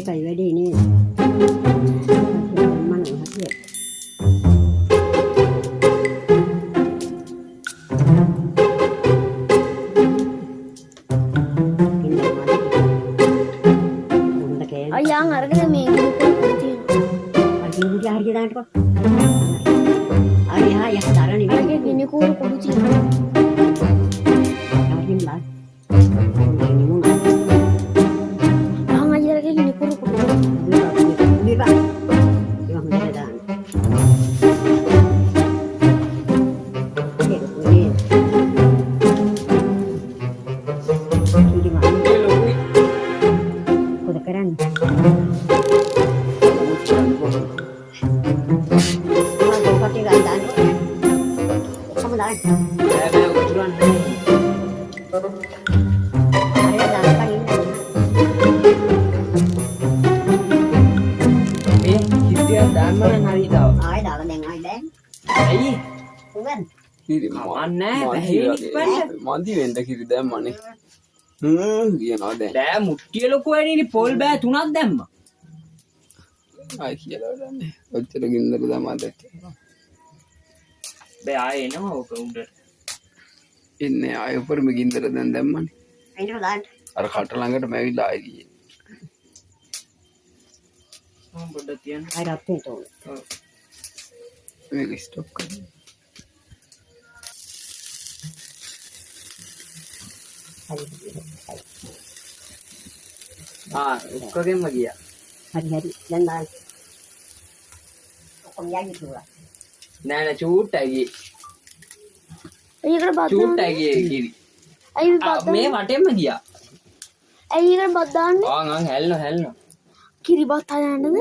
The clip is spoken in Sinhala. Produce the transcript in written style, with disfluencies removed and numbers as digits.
ඒකයි වැඩේ නේද? මම හරියට. ayang harga minggu kucing. Lagi udah hari kita kok. Hari ya sekarang ini. Harga gini kucing. Hari ini lah. Bang aja harga gini kucing. Ini pak. Ini mah ada. මන්දි වෙන්න කිරි දැම්මනේ කියනවා දැන් බෑ මුට්ටිය ලොකු වැඩිනේ පොල් බෑ තුනක් දැම්මා ආයි කියලා දන්නේ ඔච්චර ගින්දර දැම්මද බෑ ආයේ එනවා ඔක උඩට ඉන්නේ ආයෙ උඩරම ගින්දර දැන් දැම්මනේ Ini dah. අර කට ළඟට මැවිලා ආයි ගියේ මම පොඩ්ඩක් තියන්න Air apa itu? ඔව් මේක ස්ටොප් කරන්න ඔක්කොගෙම ගියා Hari-hari dan dah. Kau yang itu lah. නෑ නෑ චූට්ටයි ගියේ Ayo kan badan. චූට්ටයි ගියේ කිරි Ayo badan. මේ වටෙම ගියා Ayo kan badan. ආන් හැල්ලනවා Kiri badan ada nih.